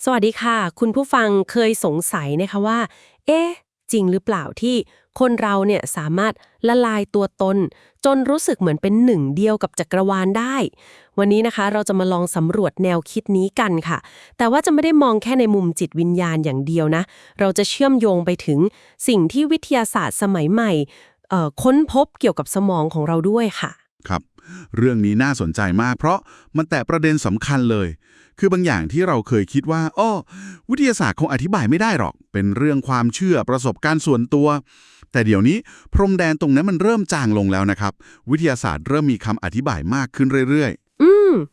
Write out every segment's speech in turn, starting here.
สวัสดีค่ะคุณผู้ฟังเคยสงสัยนะคะว่าเอ๊ะจริงหรือเปล่าที่คนเราเนี่ยสามารถละลายตัวตนจนรู้สึกเหมือนเป็นหนึ่งเดียวกับจักรวาลได้วันนี้นะคะเราจะมาลองสำรวจแนวคิดนี้กันค่ะแต่ว่าจะไม่ได้มองแค่ในมุมจิตวิญญาณอย่างเดียวนะเราจะเชื่อมโยงไปถึงสิ่งที่วิทยาศาสตร์สมัยใหม่ค้นพบเกี่ยวกับสมองของเราด้วยค่ะครับเรื่องนี้น่าสนใจมากเพราะมันแตะประเด็นสำคัญเลยคือบางอย่างที่เราเคยคิดว่าวิทยาศาสตร์คงอธิบายไม่ได้หรอกเป็นเรื่องความเชื่อประสบการณ์ส่วนตัวแต่เดี๋ยวนี้พรมแดนตรงนั้นมันเริ่มจางลงแล้วนะครับวิทยาศาสตร์เริ่มมีคำอธิบายมากขึ้นเรื่อย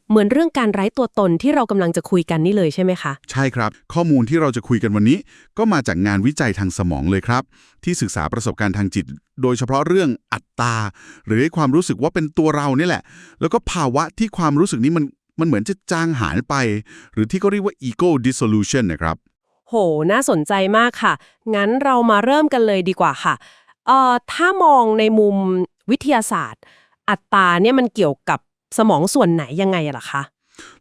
เหมือนเรื่องการไร้ตัวตนที่เรากำลังจะคุยกันนี่เลยใช่ไหมคะๆใช่ครับข้อมูลที่เราจะคุยกันวันนี้ก็มาจากงานวิจัยทางสมองเลยครับที่ศึกษาประสบการณ์ทางจิตโดยเฉพาะเรื่องอัตตาหรือความรู้สึกว่าเป็นตัวเรานี่แหละแล้วก็ภาวะที่ความรู้สึกนี้มันเหมือนจะจางหายไป หรือที่เขาเรียกว่า ego dissolution นะครับ โหน่าสนใจมากค่ะงั้นเรามาเริ่มกันเลยดีกว่าค่ะถ้ามองในมุมวิทยาศาสตร์อัตตาเนี่ยมันเกี่ยวกับสมองส่วนไหนยังไงอะล่ะคะ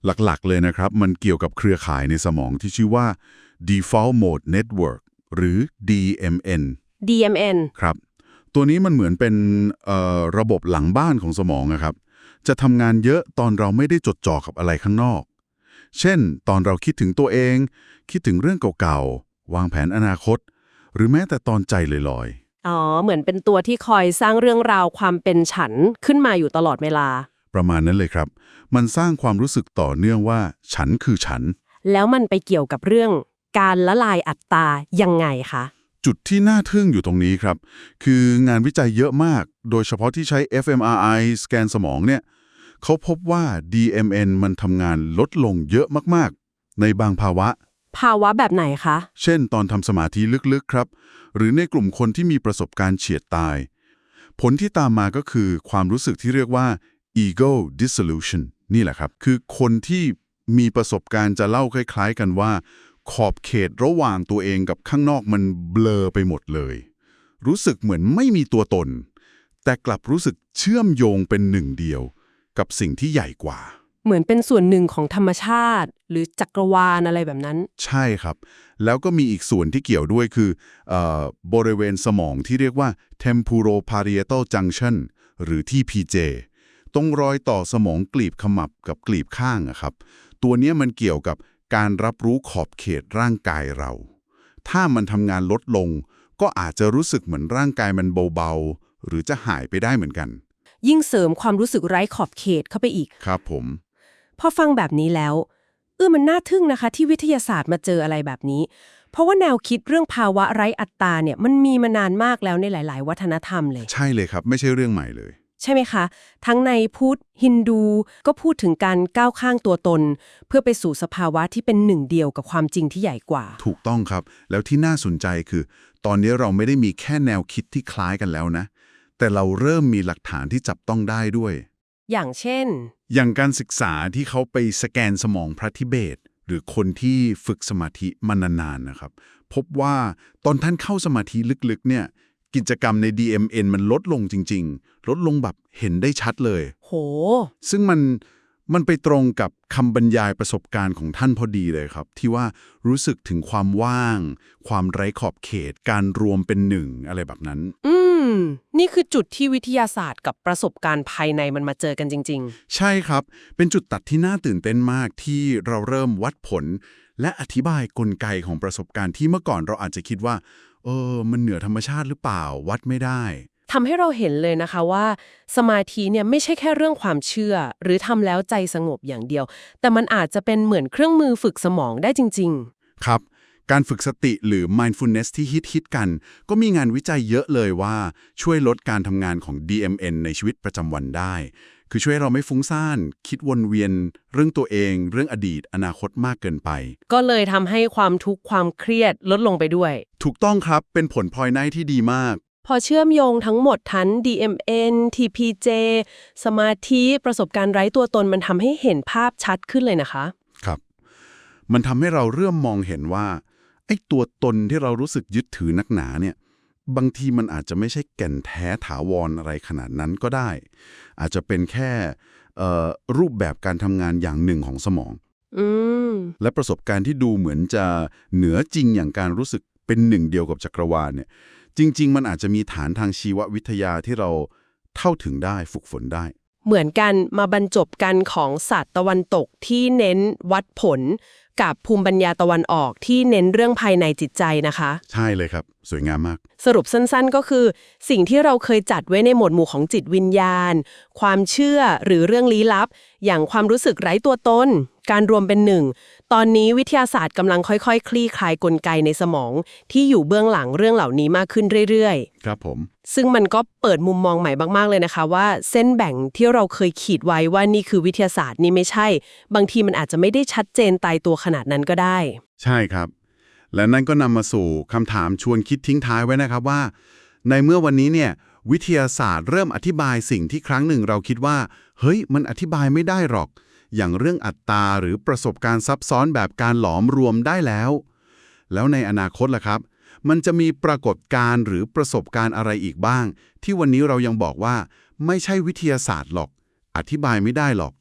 หลักๆเลยนะครับ มันเกี่ยวกับเครือข่ายในสมองที่ชื่อว่า default mode network หรือ DMN DMN ครับ ตัวนี้มันเหมือนเป็นระบบหลังบ้านของสมองนะครับ จะทำงานเยอะตอนเราไม่ได้จดจ่อกับอะไรข้างนอก เช่น ตอนเราคิดถึงตัวเอง คิดถึงเรื่องเก่าๆ วางแผนอนาคต หรือแม้แต่ตอนใจลอยๆ อ๋อเหมือนเป็นตัวที่คอยสร้างเรื่องราวความเป็นฉันขึ้นมาอยู่ตลอดเวลาประมาณนั้นเลยครับ มันสร้างความรู้สึกต่อเนื่องว่าฉันคือฉัน แล้วมันไปเกี่ยวกับเรื่องการละลายอัตตายังไงคะ จุดที่น่าทึ่งอยู่ตรงนี้ครับ คืองานวิจัยเยอะมาก โดยเฉพาะที่ใช้ fMRI สแกนสมองเนี่ยเขาพบว่า DMN มันทำงานลดลงเยอะมากๆ ในบางภาวะ ภาวะแบบไหนคะ เช่นตอนทำสมาธิลึกๆครับ หรือในกลุ่มคนที่มีประสบการณ์เฉียดตาย ผลที่ตามมาก็คือความรู้สึกที่เรียกว่า ego dissolution นี่แหละครับ คือคนที่มีประสบการณ์จะเล่าคล้ายๆกันว่า ขอบเขตระหว่างตัวเองกับข้างนอกมันเบลอไปหมดเลย รู้สึกเหมือนไม่มีตัวตน แต่กลับรู้สึกเชื่อมโยงเป็นหนึ่งเดียวกับสิ่งที่ใหญ่กว่า เหมือนเป็นส่วนหนึ่งของธรรมชาติหรือจักรวาลอะไรแบบนั้นใช่ครับ แล้วก็มีอีกส่วนที่เกี่ยวด้วยคือบริเวณสมองที่เรียกว่า temporoparietal junction หรือ TPJ ตรงรอยต่อสมองกลีบขมับกับกลีบข้างอะครับ ตัวเนี้ยมันเกี่ยวกับการรับรู้ขอบเขตร่างกายเรา ถ้ามันทำงานลดลง ก็อาจจะรู้สึกเหมือนร่างกายมันเบาๆ หรือจะหายไปได้เหมือนกัน ยิ่งเสริมความรู้สึกไร้ขอบเขตเข้าไปอีกครับผม พอฟังแบบนี้แล้วมันน่าทึ่งนะคะที่วิทยาศาสตร์มาเจออะไรแบบนี้เพราะว่าแนวคิดเรื่องภาวะไร้อัตตาเนี่ยมันมีมานานมากแล้วในหลายๆวัฒนธรรมเลยใช่เลยครับ ไม่ใช่เรื่องใหม่เลย ใช่ไหมคะทั้งในพุทธฮินดูก็พูดถึงการก้าวข้างตัวตนเพื่อไปสู่สภาวะที่เป็นหนึ่งเดียวกับความจริงที่ใหญ่กว่าถูกต้องครับ แล้วที่น่าสนใจคือ ตอนนี้เราไม่ได้มีแค่แนวคิดที่คล้ายกันแล้วนะ แต่เราเริ่มมีหลักฐานที่จับต้องได้ด้วย อย่างเช่นอย่างการศึกษาที่เขาไปสแกนสมองพระทิเบตหรือคนที่ฝึกสมาธิมานานๆนะครับ พบว่าตอนท่านเข้าสมาธิลึกๆเนี่ยกิจกรรมใน DMN มันลดลงจริงๆ ลดลงแบบเห็นได้ชัดเลย โหซึ่งมันไปตรงกับคำบรรยายประสบการณ์ของท่านพอดีเลยครับ ที่ว่ารู้สึกถึงความว่าง ความไร้ขอบเขต การรวมเป็นหนึ่งอะไรแบบนั้นนี่คือจุดที่วิทยาศาสตร์กับประสบการณ์ภายในมันมาเจอกันจริงใช่ครับ เป็นจุดตัดที่น่าตื่นเต้นมากที่เราเริ่มวัดผล และอธิบายกลไกของประสบการณ์ที่เมื่อก่อนเราอาจจะคิดว่ามันเหนือธรรมชาติหรือเปล่าวัดไม่ได้ทำให้เราเห็นเลยนะคะว่าสมาธิเนี่ยไม่ใช่แค่เรื่องความเชื่อหรือทำแล้วใจสงบอย่างเดียวแต่มันอาจจะเป็นเหมือนเครื่องมือฝึกสมองได้จริงครับ การฝึกสติหรือ mindfulness ที่ฮิตกัน ก็มีงานวิจัยเยอะเลยว่าช่วยลดการทำงานของ DMN ในชีวิตประจำวันได้ คือช่วยเราไม่ฟุ้งซ่านคิดวนเวียนเรื่องตัวเองเรื่องอดีตอนาคตมากเกินไปก็เลยทำให้ความทุกข์ความเครียดลดลงไปด้วยถูกต้องครับเป็นผลพลอยได้ที่ดีมากพอเชื่อมโยงทั้งหมดทั้ง DMN TPJ สมาธิประสบการณ์ไร้ตัวตนมันทำให้เห็นภาพชัดขึ้นเลยนะคะครับมันทำให้เราเริ่มมองเห็นว่าไอ้ตัวตนที่เรารู้สึกยึดถือนักหนาเนี่ยบางทีมันอาจจะไม่ใช่แก่นแท้ถาวรอะไรขนาดนั้นก็ได้ อาจจะเป็นแค่รูปแบบการทำงานอย่างหนึ่งของสมอง อืม และประสบการณ์ที่ดูเหมือนจะเหนือจริงอย่างการรู้สึกเป็นหนึ่งเดียวกับจักรวาลเนี่ยจริงๆมันอาจจะมีฐานทางชีววิทยาที่เราเข้าถึงได้ฝึกฝนได้เหมือนกันมาบรรจบกันของศาสตร์ตะวันตกที่เน้นวัดผลกับภูมิปัญญาตะวันออกที่เน้นเรื่องภายในจิตใจนะคะ ใช่เลยครับสวยงามมาก สรุปสั้นๆก็คือ สิ่งที่เราเคยจัดไว้ในหมวดหมู่ของจิตวิญญาณ ความเชื่อหรือเรื่องลี้ลับ อย่างความรู้สึกไร้ตัวตน การรวมเป็นหนึ่ง ตอนนี้วิทยาศาสตร์กำลังค่อยๆ คลี่คลายกลไกในสมอง ที่อยู่เบื้องหลังเรื่องเหล่านี้มากขึ้นเรื่อยๆ ครับผม ซึ่งมันก็เปิดมุมมองใหม่มากๆเลยนะคะว่าเส้นแบ่งที่เราเคยขีดไว้ว่านี่คือวิทยาศาสตร์นี่ไม่ใช่ บางทีมันอาจจะไม่ได้ชัดเจนตายตัวขนาดนั้นก็ได้ ใช่ครับ และนั่นก็นำมาสู่คำถามชวนคิดทิ้งท้ายไว้นะครับว่า ในเมื่อวันนี้เนี่ยวิทยาศาสตร์เริ่มอธิบายสิ่งที่ครั้งหนึ่งเราคิดว่าเฮ้ยมันอธิบายไม่ได้หรอก อย่างเรื่องอัตตาหรือประสบการณ์ซับซ้อนแบบการหลอมรวมได้แล้วในอนาคตล่ะครับ มันจะมีปรากฏการณ์หรือประสบการณ์อะไรอีกบ้าง ที่วันนี้เรายังบอกว่าไม่ใช่วิทยาศาสตร์หรอกอธิบายไม่ได้หรอก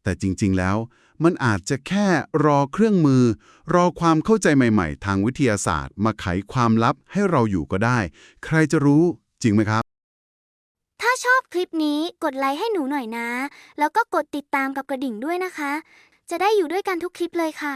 แต่จริงๆแล้วมันอาจจะแค่รอเครื่องมือ รอความเข้าใจใหม่ๆ ทางวิทยาศาสตร์มาไขความลับให้เราอยู่ก็ได้ ใครจะรู้จริงไหมครับ ถ้าชอบคลิปนี้กดไลค์ให้หนูหน่อยนะ แล้วก็กดติดตามกับกระดิ่งด้วยนะคะ จะได้อยู่ด้วยกันทุกคลิปเลยค่ะ